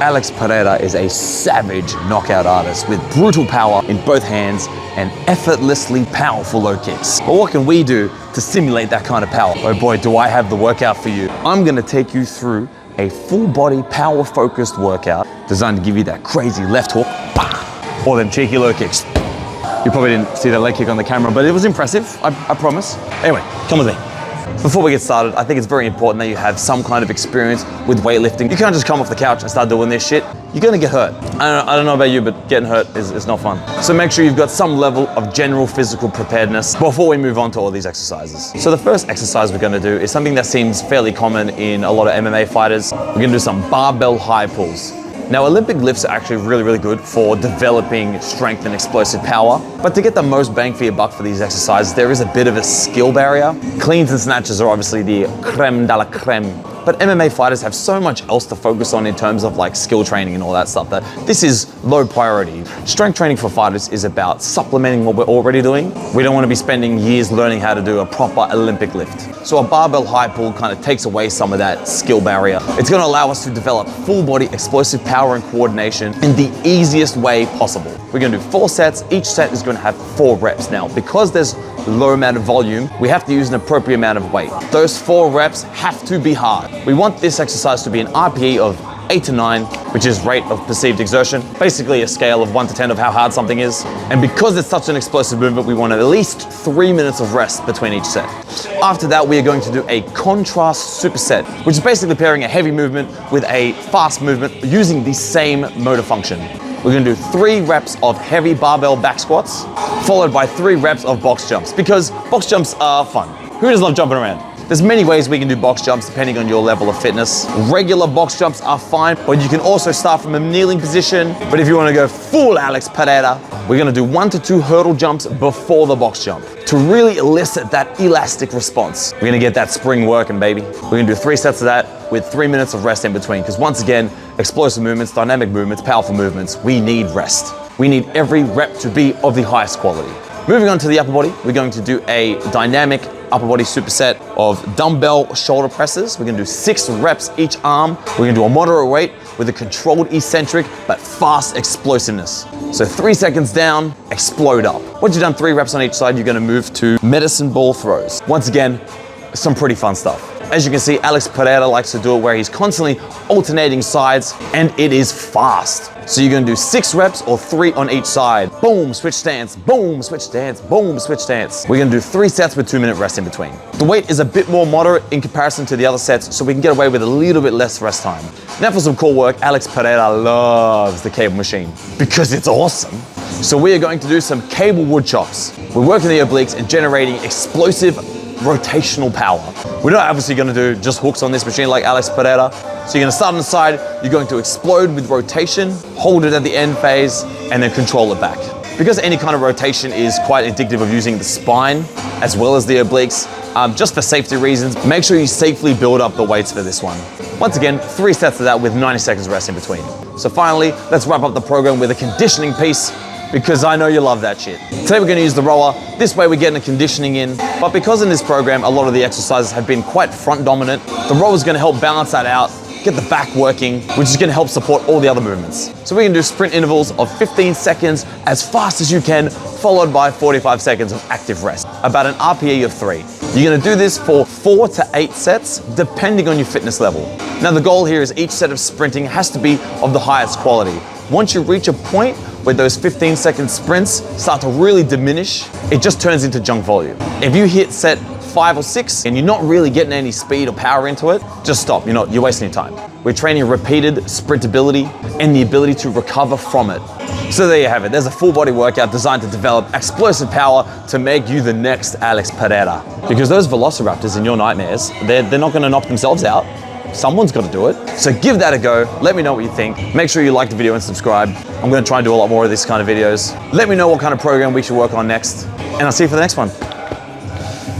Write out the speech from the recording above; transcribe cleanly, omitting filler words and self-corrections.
Alex Pereira is a savage knockout artist with brutal power in both hands and effortlessly powerful low kicks. But what can we do to simulate that kind of power? Oh boy, do I have the workout for you. I'm gonna take you through a full body power focused workout designed to give you that crazy left hook, or them cheeky low kicks. You probably didn't see that leg kick on the camera, but it was impressive, I promise. Anyway, come with me. Before we get started, I think it's very important that you have some kind of experience with weightlifting. You can't just come off the couch and start doing this shit. You're gonna get hurt. I don't know about you, but getting hurt is not fun. So make sure you've got some level of general physical preparedness before we move on to all these exercises. So the first exercise we're gonna do is something that seems fairly common in a lot of MMA fighters. We're gonna do some barbell high pulls. Now, Olympic lifts are actually really good for developing strength and explosive power. But to get the most bang for your buck for these exercises, there is a bit of a skill barrier. Cleans and snatches are obviously the creme de la creme. But MMA fighters have so much else to focus on in terms of like skill training and all that stuff that this is low priority. Strength training for fighters is about supplementing what we're already doing. We don't want to be spending years learning how to do a proper Olympic lift. So a barbell high pull kind of takes away some of that skill barrier. It's going to allow us to develop full body explosive power and coordination in the easiest way possible. We're going to do 4 sets. Each set is going to have 4 reps. Now, because there's low amount of volume, we have to use an appropriate amount of weight. Those 4 reps have to be hard. We want this exercise to be an RPE of 8 to 9, which is rate of perceived exertion, basically a scale of 1 to 10 of how hard something is. And because it's such an explosive movement, we want at least 3 minutes of rest between each set. After that, we are going to do a contrast superset, which is basically pairing a heavy movement with a fast movement using the same motor function. We're gonna do 3 reps of heavy barbell back squats, followed by 3 reps of box jumps, because box jumps are fun. Who doesn't love jumping around? There's many ways we can do box jumps depending on your level of fitness. Regular box jumps are fine, but you can also start from a kneeling position. But if you wanna go full Alex Pereira, we're gonna do 1 to 2 hurdle jumps before the box jump to really elicit that elastic response. We're gonna get that spring working, baby. We're gonna do 3 sets of that with 3 minutes of rest in between, because once again, explosive movements, dynamic movements, powerful movements, we need rest. We need every rep to be of the highest quality. Moving on to the upper body, we're going to do a dynamic upper body superset of dumbbell shoulder presses. We're gonna do 6 reps each arm. We're gonna do a moderate weight with a controlled eccentric, but fast explosiveness. So 3 seconds down, explode up. Once you've done 3 reps on each side, you're gonna move to medicine ball throws. Once again, some pretty fun stuff. As you can see, Alex Pereira likes to do it where he's constantly alternating sides, and it is fast. So you're gonna do 6 reps or 3 on each side. Boom, switch stance, boom, switch stance, boom, switch stance. We're gonna do 3 sets with 2-minute rest in between. The weight is a bit more moderate in comparison to the other sets, so we can get away with a little bit less rest time. Now for some core work, Alex Pereira loves the cable machine because it's awesome. So we are going to do some cable wood chops. We're working the obliques and generating explosive rotational power. We're not obviously gonna do just hooks on this machine like Alex Pereira. So you're gonna start on the side, you're going to explode with rotation, hold it at the end phase, and then control it back. Because any kind of rotation is quite indicative of using the spine as well as the obliques, just for safety reasons, make sure you safely build up the weights for this one. Once again, 3 sets of that with 90 seconds rest in between. So finally, let's wrap up the program with a conditioning piece, because I know you love that shit. Today we're gonna use the rower. This way we're getting the conditioning in. But because in this program, a lot of the exercises have been quite front dominant, the rower is gonna help balance that out, get the back working, which is gonna help support all the other movements. So we can do sprint intervals of 15 seconds as fast as you can, followed by 45 seconds of active rest, about an RPE of 3. You're gonna do this for 4 to 8 sets, depending on your fitness level. Now the goal here is each set of sprinting has to be of the highest quality. Once you reach a point where those 15-second sprints start to really diminish, it just turns into junk volume. If you hit set 5 or 6 and you're not really getting any speed or power into it, just stop. You're wasting your time. We're training repeated sprintability and the ability to recover from it. So there you have it. There's a full body workout designed to develop explosive power to make you the next Alex Pereira. Because those velociraptors in your nightmares, they're not gonna knock themselves out. Someone's got to do it. So give that a go. Let me know what you think. Make sure you like the video and subscribe. I'm going to try and do a lot more of these kind of videos. Let me know what kind of program we should work on next. And I'll see you for the next one.